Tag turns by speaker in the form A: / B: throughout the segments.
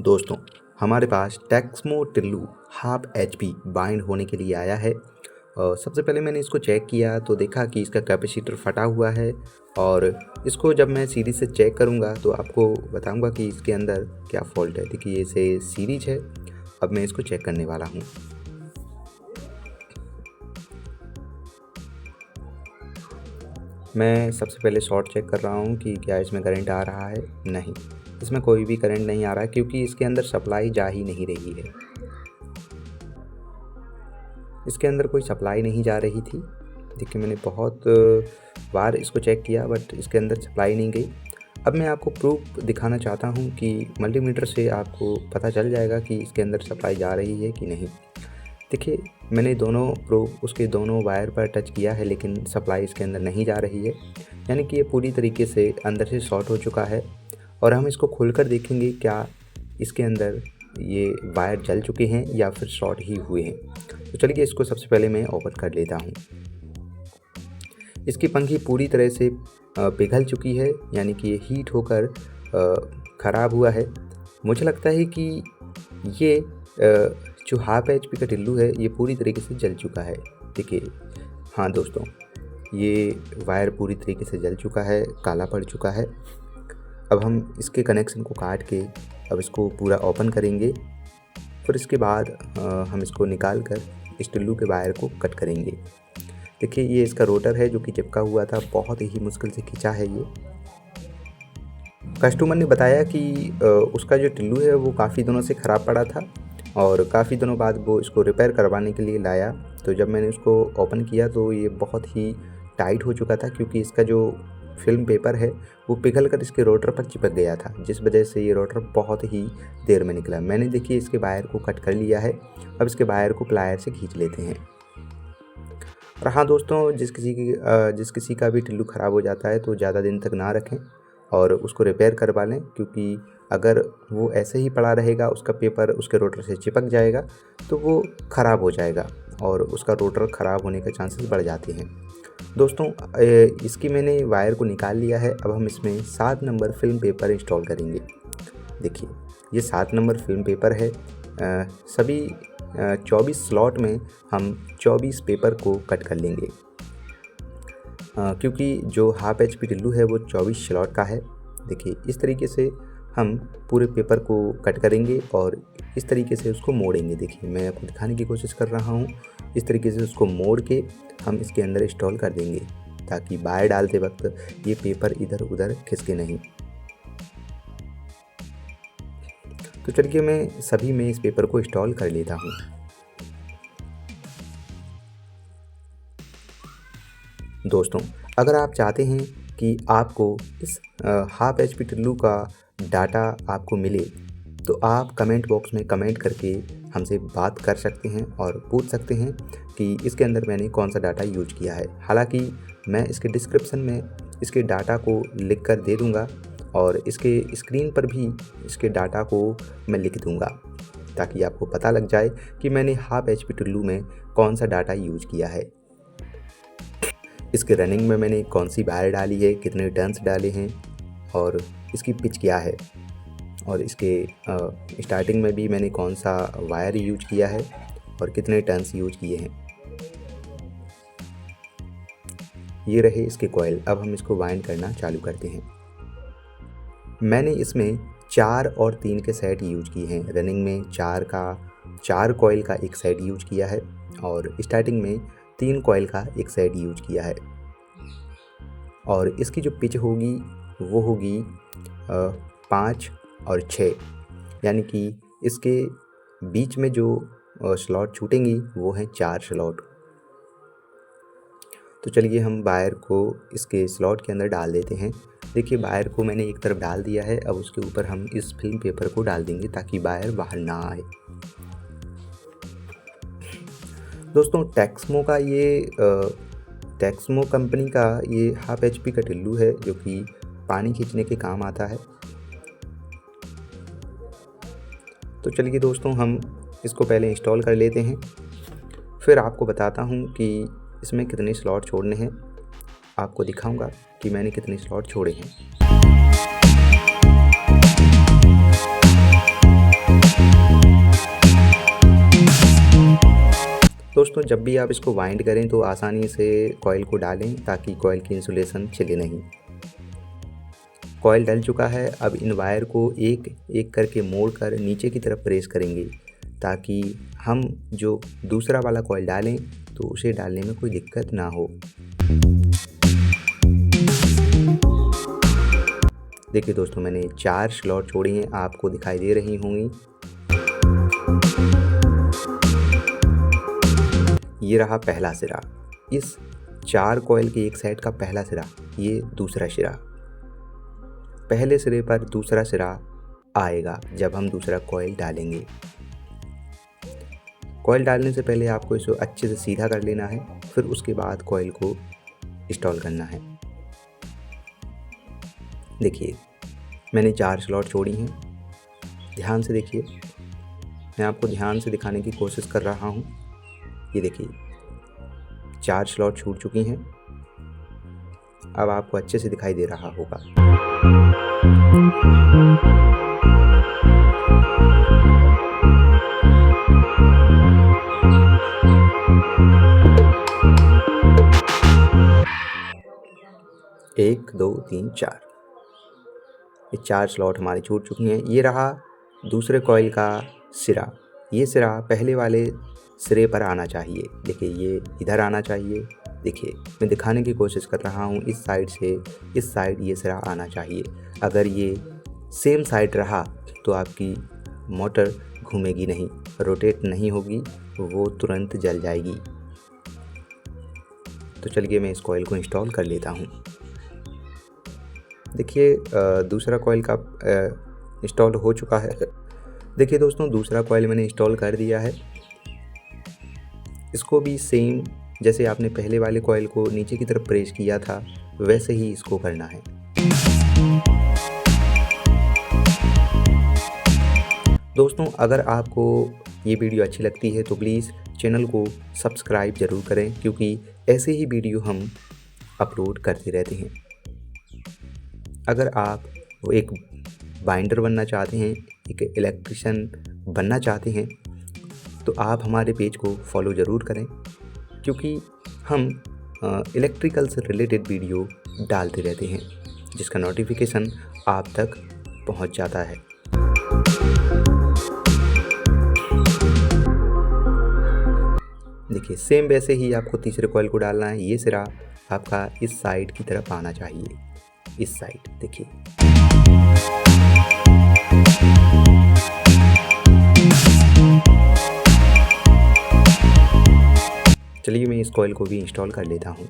A: दोस्तों, हमारे पास Texmo Tillu half HP bind होने के लिए आया है। सबसे पहले मैंने इसको चेक किया तो देखा कि इसका कैपेसिटर फटा हुआ है और इसको जब मैं सीरीज से चेक करूंगा तो आपको बताऊंगा कि इसके अंदर क्या फॉल्ट है। देखिए, ये सीरीज है। अब मैं इसको चेक करने वाला हूं। मैं सबसे पहले शॉर्ट चेक कर रहा हूं कि क्या इसमें करंट आ रहा है। नहीं, इसमें कोई भी करंट नहीं आ रहा है क्योंकि इसके अंदर सप्लाई जा ही नहीं रही है। इसके अंदर कोई सप्लाई नहीं जा रही थी। देखिए, मैंने बहुत बार इसको चेक किया बट इसके अंदर सप्लाई नहीं गई। अब मैं आपको प्रूफ दिखाना चाहता हूं कि मल्टीमीटर से आपको पता चल जाएगा कि इसके अंदर सप्लाई जा रही है कि नहीं। देखिए, मैंने उसके दोनों वायर पर टच किया है लेकिन सप्लाई इसके अंदर नहीं जा रही है, यानी कि ये पूरी तरीके से अंदर से शॉर्ट हो चुका है। और हम इसको खोलकर देखेंगे क्या इसके अंदर ये वायर जल चुके हैं या फिर शॉर्ट ही हुए हैं। तो चलिए, इसको सबसे पहले मैं ओपन कर लेता हूँ। इसकी पंखी पूरी तरह से पिघल चुकी है, यानी कि ये हीट होकर ख़राब हुआ है। मुझे लगता है कि ये जो हाफ एचपी का टिल्लू है ये पूरी तरीके से जल चुका है। देखिए, हाँ दोस्तों, ये वायर पूरी तरीके से जल चुका है, काला पड़ चुका है। अब हम इसके कनेक्शन को काट के अब इसको पूरा ओपन करेंगे। फिर इसके बाद हम इसको निकाल कर इस टिल्लू के वायर को कट करेंगे। देखिए, ये इसका रोटर है जो कि चिपका हुआ था, बहुत ही मुश्किल से खींचा है ये। कस्टमर ने बताया कि उसका जो टिल्लू है वो काफ़ी दिनों से ख़राब पड़ा था और काफ़ी दिनों बाद वो इसको रिपेयर करवाने के लिए लाया। तो जब मैंने उसको ओपन किया तो ये बहुत ही टाइट हो चुका था क्योंकि इसका जो फिल्म पेपर है वो पिघल कर इसके रोटर पर चिपक गया था, जिस वजह से ये रोटर बहुत ही देर में निकला। मैंने देखिए इसके वायर को कट कर लिया है। अब इसके वायर को प्लायर से खींच लेते हैं। और हाँ दोस्तों, जिस किसी का भी टिल्लू ख़राब हो जाता है तो ज़्यादा दिन तक ना रखें और उसको रिपेयर करवा लें, क्योंकि अगर वो ऐसे ही पड़ा रहेगा, उसका पेपर उसके रोटर से चिपक जाएगा तो वो ख़राब हो जाएगा और उसका रोटर ख़राब होने के चांसेस बढ़ जाते हैं। दोस्तों, इसकी मैंने वायर को निकाल लिया है। अब हम इसमें 7 नंबर फिल्म पेपर इंस्टॉल करेंगे। देखिए, ये 7 नंबर फिल्म पेपर है। सभी 24 स्लॉट में हम 24 पेपर को कट कर लेंगे, क्योंकि जो हाफ एचपी टिल्लू है वो 24 स्लॉट का है। देखिए, इस तरीके से हम पूरे पेपर को कट करेंगे और इस तरीके से उसको मोड़ेंगे। देखिए, मैं आपको दिखाने की कोशिश कर रहा हूँ। इस तरीके से उसको मोड़ के हम इसके अंदर इंस्टॉल कर देंगे ताकि वायर डालते वक्त ये पेपर इधर उधर खिसके नहीं। तो चलिए, मैं सभी में इस पेपर को इंस्टॉल कर लेता हूँ। दोस्तों, अगर आप चाहते हैं कि आपको इस हाफ एचपी टिल्लू का डाटा आपको मिले तो आप कमेंट बॉक्स में कमेंट करके हमसे बात कर सकते हैं और पूछ सकते हैं कि इसके अंदर मैंने कौन सा डाटा यूज किया है। हालांकि मैं इसके डिस्क्रिप्शन में इसके डाटा को लिख कर दे दूँगा और इसके स्क्रीन पर भी इसके डाटा को मैं लिख दूँगा ताकि आपको पता लग जाए कि मैंने हाफ एचपी टिल्लू में कौन सा डाटा यूज किया है। इसके रनिंग में मैंने कौन सी वायर डाली है, कितने टर्न्स डाले हैं और इसकी पिच क्या है, और इसके स्टार्टिंग में भी मैंने कौन सा वायर यूज किया है और कितने टर्न्स यूज किए हैं। ये रहे इसके कॉइल। अब हम इसको वाइंड करना चालू करते हैं। मैंने इसमें 4 और 3 के सेट यूज किए हैं। रनिंग में 4 कॉइल का एक सेट यूज किया है और स्टार्टिंग में 3 कॉइल का एक सेट यूज किया है। और इसकी जो पिच होगी वो होगी 5 और 6, यानी कि इसके बीच में जो स्लॉट छूटेंगी वो हैं 4 स्लॉट। तो चलिए, हम वायर को इसके स्लॉट के अंदर डाल देते हैं। देखिए, वायर को मैंने एक तरफ डाल दिया है। अब उसके ऊपर हम इस फिल्म पेपर को डाल देंगे ताकि वायर बाहर ना आए। दोस्तों, टेक्समो कंपनी का ये हाफ एचपी का टिल्लू है जो कि पानी खींचने के काम आता है। तो चलिए दोस्तों, हम इसको पहले इंस्टॉल कर लेते हैं, फिर आपको बताता हूँ कि इसमें कितने स्लॉट छोड़ने हैं। आपको दिखाऊंगा कि मैंने कितने स्लॉट छोड़े हैं। दोस्तों जब भी आप इसको वाइंड करें तो आसानी से कॉइल को डालें ताकि कॉइल की इंसुलेशन छिले नहीं। कॉइल डल चुका है। अब इन वायर को एक एक करके मोड़कर नीचे की तरफ प्रेस करेंगे ताकि हम जो दूसरा वाला कॉइल डालें तो उसे डालने में कोई दिक्कत ना हो। देखिए दोस्तों मैंने 4 स्लॉट छोड़ी हैं, आपको दिखाई दे रही होंगी। ये रहा पहला सिरा, इस 4 कॉइल के एक साइड का पहला सिरा, ये दूसरा सिरा। पहले सिरे पर दूसरा सिरा आएगा जब हम दूसरा कॉइल डालेंगे। कॉइल डालने से पहले आपको इसे अच्छे से सीधा कर लेना है, फिर उसके बाद कॉइल को इंस्टॉल करना है। देखिए मैंने 4 स्लॉट छोड़ी हैं, ध्यान से देखिए। मैं आपको ध्यान से दिखाने की कोशिश कर रहा हूँ। ये देखिए 4 स्लॉट छूट चुकी हैं। अब आपको अच्छे से दिखाई दे रहा होगा। एक, दो, तीन, 4, ये 4 स्लॉट हमारी छूट चुकी हैं। ये रहा दूसरे कॉइल का सिरा। ये सिरा पहले वाले सिरे पर आना चाहिए। देखिए ये इधर आना चाहिए। देखिए मैं दिखाने की कोशिश कर रहा हूँ, इस साइड से इस साइड ये सिरा आना चाहिए। अगर ये सेम साइड रहा तो आपकी मोटर घूमेगी नहीं, रोटेट नहीं होगी, वो तुरंत जल जाएगी। तो चलिए मैं इस कॉइल को इंस्टॉल कर लेता हूँ। देखिए दूसरा कॉइल का इंस्टॉल हो चुका है। देखिए दोस्तों दूसरा कॉइल मैंने इंस्टॉल कर दिया है। इसको भी सेम जैसे आपने पहले वाले कॉइल को नीचे की तरफ प्रेस किया था वैसे ही इसको करना है। दोस्तों अगर आपको ये वीडियो अच्छी लगती है तो प्लीज़ चैनल को सब्सक्राइब ज़रूर करें, क्योंकि ऐसे ही वीडियो हम अपलोड करते रहते हैं। अगर आप एक बाइंडर बनना चाहते हैं, एक इलेक्ट्रिशियन बनना चाहते हैं, तो आप हमारे पेज को फॉलो ज़रूर करें, क्योंकि हम इलेक्ट्रिकल से रिलेटेड वीडियो डालते रहते हैं जिसका नोटिफिकेशन आप तक पहुंच जाता है। देखिए सेम वैसे ही आपको तीसरे कॉइल को डालना है। ये सिरा आपका इस साइड की तरफ आना चाहिए, इस साइड। देखिए चलिए मैं इस कॉइल को भी इंस्टॉल कर लेता हूँ।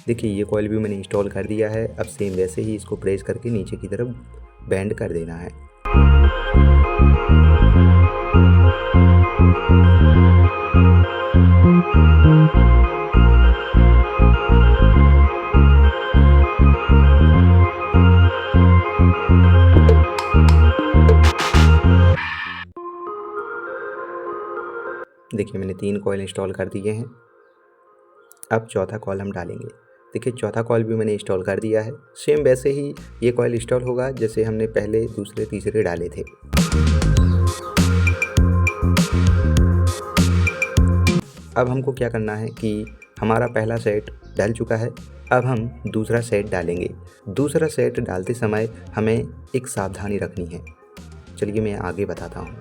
A: देखिए ये कॉइल भी मैंने इंस्टॉल कर दिया है। अब सेम वैसे ही इसको प्रेस करके नीचे की तरफ बेंड कर देना है। देखिए मैंने 3 कॉइल इंस्टॉल कर दिए हैं। अब चौथा कॉइल हम डालेंगे। देखिए चौथा कॉइल भी मैंने इंस्टॉल कर दिया है। सेम वैसे ही ये कॉइल इंस्टॉल होगा जैसे हमने पहले दूसरे तीसरे डाले थे। अब हमको क्या करना है कि हमारा पहला सेट डल चुका है, अब हम दूसरा सेट डालेंगे। दूसरा सेट डालते समय हमें एक सावधानी रखनी है। चलिए मैं आगे बताता हूँ।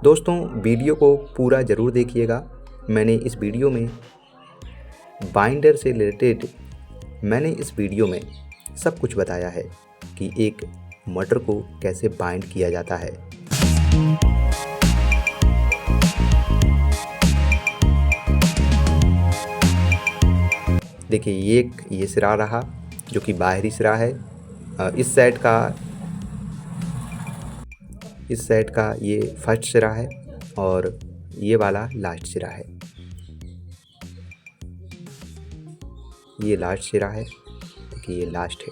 A: दोस्तों वीडियो को पूरा ज़रूर देखिएगा। मैंने इस वीडियो में बाइंडर से रिलेटेड सब कुछ बताया है कि एक मोटर को कैसे बाइंड किया जाता है। देखिए ये सिरा रहा जो कि बाहरी सिरा है। इस सेट का ये फर्स्ट सिरा है और ये वाला लास्ट सिरा है। ये लास्ट सिरा है, देखिए ये लास्ट है।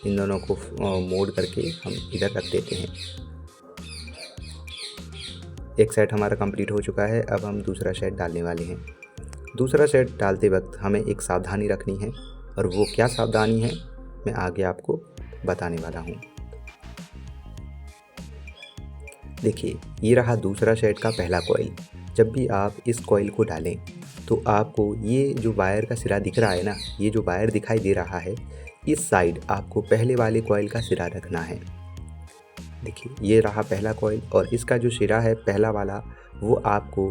A: इन दोनों को मोड़ करके हम इधर रख देते हैं। एक सेट हमारा कंप्लीट हो चुका है। अब हम दूसरा सेट डालने वाले हैं। दूसरा सेट डालते वक्त हमें एक सावधानी रखनी है, और वो क्या सावधानी है मैं आगे आपको बताने वाला हूँ। देखिए, ये रहा दूसरा सेट का पहला कॉइल। जब भी आप इस कॉइल को डालें तो आपको ये जो वायर का सिरा दिख रहा है ना, ये जो वायर दिखाई दे रहा है, इस साइड आपको पहले वाले कॉइल का सिरा रखना है। देखिए, ये रहा पहला कॉइल और इसका जो सिरा है पहला वाला, वो आपको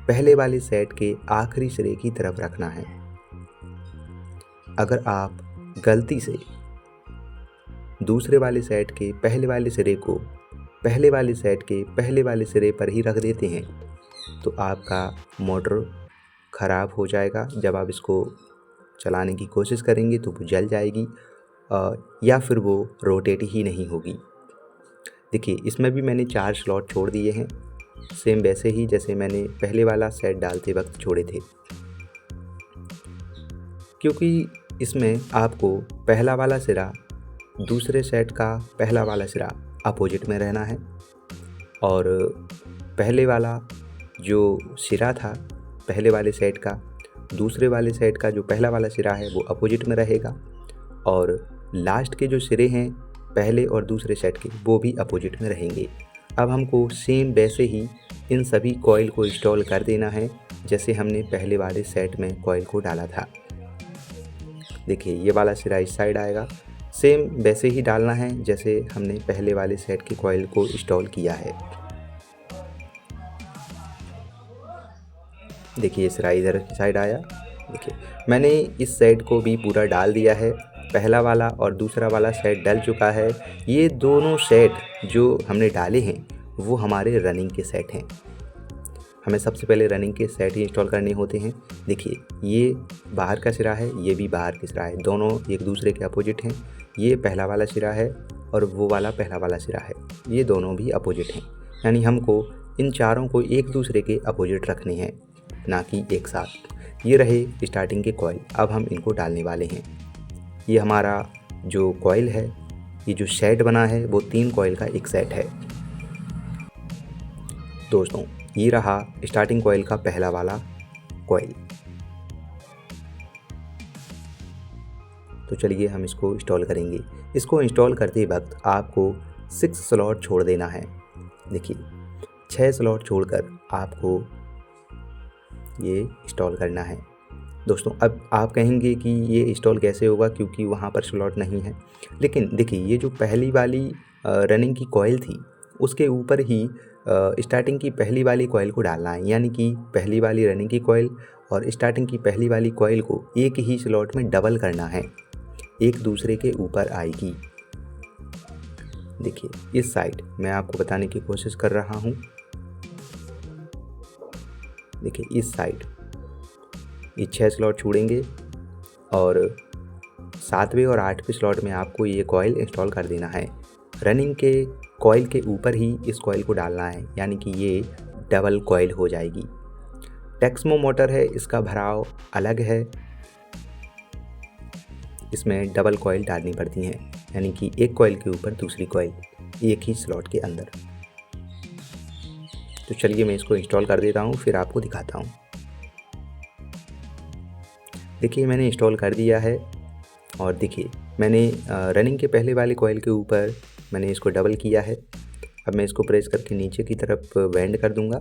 A: पहले वाले सेट के आखिरी सिरे की तरफ रखना है। अगर आप गलती से दूसरे वाले सेट के पहले वाले सिरे को पहले वाले सेट के पहले वाले सिरे पर ही रख देते हैं तो आपका मोटर ख़राब हो जाएगा। जब आप इसको चलाने की कोशिश करेंगे तो वो जल जाएगी या फिर वो रोटेट ही नहीं होगी। देखिए, इसमें भी मैंने 4 स्लॉट छोड़ दिए हैं, सेम वैसे ही जैसे मैंने पहले वाला सेट डालते वक्त छोड़े थे, क्योंकि इसमें आपको पहला वाला सिरा दूसरे सेट का पहला वाला सिरा अपोजिट में रहना है और पहले वाला जो सिरा था पहले वाले सेट का दूसरे वाले सेट का जो पहला वाला सिरा है वो अपोजिट में रहेगा और लास्ट के जो सिरे हैं पहले और दूसरे सेट के वो भी अपोजिट में रहेंगे। अब हमको सेम वैसे ही इन सभी कॉइल को इंस्टॉल कर देना है जैसे हमने पहले वाले सेट में कॉइल को डाला था। देखिए, ये वाला सिरा इस साइड आएगा, सेम वैसे ही डालना है जैसे हमने पहले वाले सेट के कॉइल को इंस्टॉल किया है। देखिए, ये सिरा इधर की साइड आया। देखिए, मैंने इस सेट को भी पूरा डाल दिया है, पहला वाला और दूसरा वाला सेट डल चुका है। ये दोनों सेट जो हमने डाले हैं वो हमारे रनिंग के सेट हैं। हमें सबसे पहले रनिंग के सेट ही इंस्टॉल करने होते हैं। देखिए, ये बाहर का सिरा है, ये भी बाहर का सिरा है, दोनों एक दूसरे के अपोजिट हैं। ये पहला वाला सिरा है और वो वाला पहला वाला सिरा है, ये दोनों भी अपोजिट हैं। यानी हमको इन चारों को एक दूसरे के अपोजिट रखने हैं, ना कि एक साथ। ये रहे स्टार्टिंग के कॉइल, अब हम इनको डालने वाले हैं। ये हमारा जो कॉइल है, ये जो सेट बना है वो 3 कॉइल का एक सेट है। दोस्तों, ये रहा स्टार्टिंग कॉइल का पहला वाला कॉइल। तो चलिए हम इसको इंस्टॉल करेंगे। इसको इंस्टॉल करते वक्त आपको 6 स्लॉट छोड़ देना है। देखिए, 6 स्लॉट छोड़कर आपको ये इंस्टॉल करना है। दोस्तों, अब आप कहेंगे कि ये इंस्टॉल कैसे होगा क्योंकि वहाँ पर स्लॉट नहीं है, लेकिन देखिए, ये जो पहली वाली रनिंग की कॉइल थी उसके ऊपर ही स्टार्टिंग की पहली वाली कॉइल को डालना है। यानी कि पहली वाली रनिंग की कॉइल और स्टार्टिंग की पहली वाली कॉइल को एक ही स्लॉट में डबल करना है, एक दूसरे के ऊपर आएगी। देखिए, इस साइड मैं आपको बताने की कोशिश कर रहा हूँ। देखिए, इस साइड ये 6 स्लॉट छोड़ेंगे और 7वें और 8वें स्लॉट में आपको ये कॉइल इंस्टॉल कर देना है। रनिंग के कॉइल के ऊपर ही इस कॉइल को डालना है, यानी कि ये डबल कॉइल हो जाएगी। टेक्समो मोटर है, इसका भराव अलग है, इसमें डबल कॉइल डालनी पड़ती हैं, यानी कि एक कॉइल के ऊपर दूसरी कॉइल एक ही स्लॉट के अंदर। तो चलिए मैं इसको इंस्टॉल कर देता हूँ, फिर आपको दिखाता हूँ। देखिए, मैंने इंस्टॉल कर दिया है और देखिए, मैंने रनिंग के पहले वाले कॉइल के ऊपर मैंने इसको डबल किया है। अब मैं इसको प्रेस करके नीचे की तरफ बेंड कर दूंगा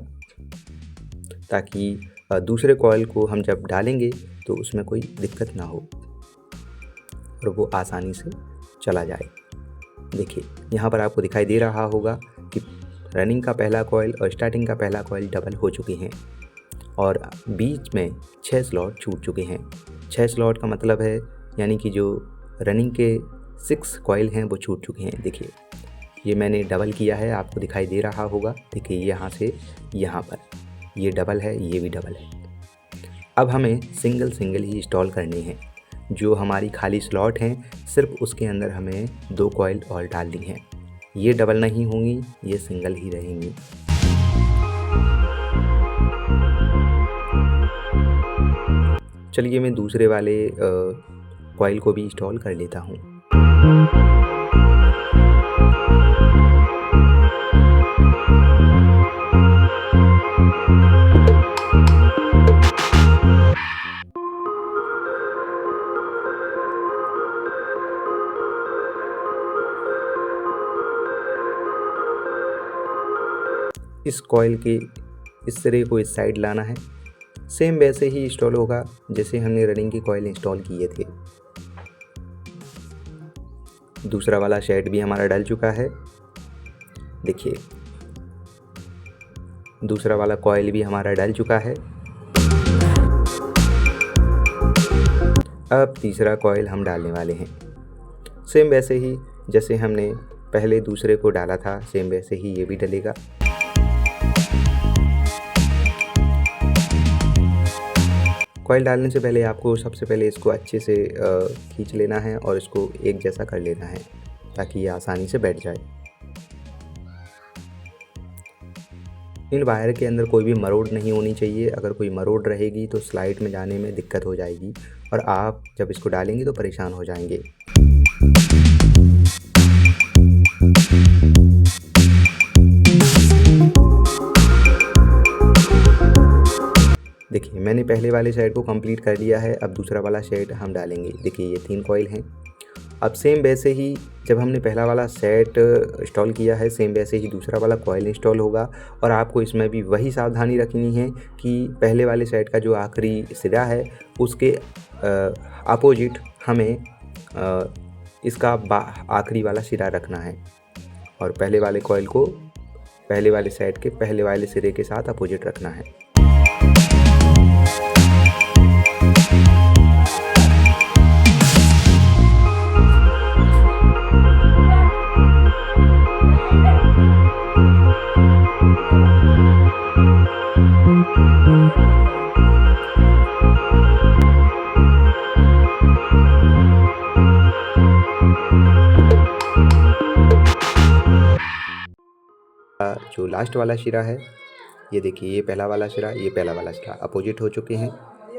A: ताकि दूसरे कॉइल को हम जब डालेंगे तो उसमें कोई दिक्कत ना हो और वो आसानी से चला जाए। देखिए, यहाँ पर आपको दिखाई दे रहा होगा कि रनिंग का पहला कॉइल और स्टार्टिंग का पहला कॉइल डबल हो चुके हैं और बीच में 6 स्लॉट छूट चुके हैं। 6 स्लॉट का मतलब है यानी कि जो रनिंग के 6 कॉइल हैं वो छूट चुके हैं। देखिए, ये मैंने डबल किया है, आपको दिखाई दे रहा होगा। देखिए, यहाँ से यहाँ पर ये डबल है, ये भी डबल है। अब हमें सिंगल सिंगल ही इंस्टॉल करने हैं। जो हमारी खाली स्लॉट हैं सिर्फ उसके अंदर हमें 2 कॉइल और डालनी है। ये डबल नहीं होंगी, ये सिंगल ही रहेंगी। चलिए मैं दूसरे वाले कॉइल को भी इंस्टॉल कर लेता हूँ। इस कॉइल के इस सिरे को इस साइड लाना है। सेम वैसे ही इंस्टॉल होगा जैसे हमने रनिंग की कॉइल इंस्टॉल किए थे। दूसरा वाला शेड भी हमारा डल चुका है। देखिए दूसरा वाला कॉइल भी हमारा डल चुका है। अब तीसरा कॉइल हम डालने वाले हैं। सेम वैसे ही जैसे हमने पहले दूसरे को डाला था, सेम वैसे ही ये भी डलेगा। कॉइल डालने से पहले आपको सबसे पहले इसको अच्छे से खींच लेना है और इसको एक जैसा कर लेना है ताकि ये आसानी से बैठ जाए। इन वायर के अंदर कोई भी मरोड़ नहीं होनी चाहिए। अगर कोई मरोड़ रहेगी तो स्लाइड में जाने में दिक्कत हो जाएगी और आप जब इसको डालेंगे तो परेशान हो जाएंगे। देखिए मैंने पहले वाले सेट को कंप्लीट कर लिया है। अब दूसरा वाला सेट हम डालेंगे। देखिए ये 3 कॉइल हैं। अब सेम वैसे ही जब हमने पहला वाला सेट इंस्टॉल किया है, सेम वैसे ही दूसरा वाला कॉइल इंस्टॉल होगा। और आपको इसमें भी वही सावधानी रखनी है कि पहले वाले सेट का जो आखिरी सिरा है उसके अपोजिट हमें इसका आखिरी वाला सिरा रखना है और पहले वाले कॉइल को पहले वाले सेट के पहले वाले सिरे के साथ अपोजिट रखना है। जो लास्ट वाला सिरा है, ये देखिए ये पहला वाला सिरा, ये पहला वाला सिरा अपोजिट हो चुके हैं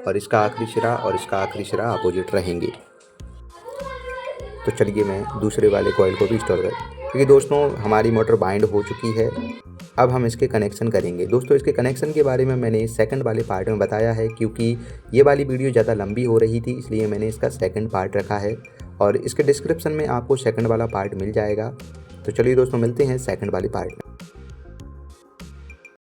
A: और इसका आखिरी सिरा और इसका आखिरी सिरा अपोजिट रहेंगे। तो चलिए मैं दूसरे वाले कॉइल को भी इंस्टॉल कर, क्योंकि दोस्तों हमारी मोटर बाइंड हो चुकी है। अब हम इसके कनेक्शन करेंगे। दोस्तों इसके कनेक्शन के बारे में मैंने सेकंड वाले पार्ट में बताया है, क्योंकि ये वाली वीडियो ज़्यादा लंबी हो रही थी, इसलिए मैंने इसका सेकंड पार्ट रखा है और इसके डिस्क्रिप्शन में आपको सेकंड वाला पार्ट मिल जाएगा। तो चलिए दोस्तों मिलते हैं सेकंड वाले पार्ट में।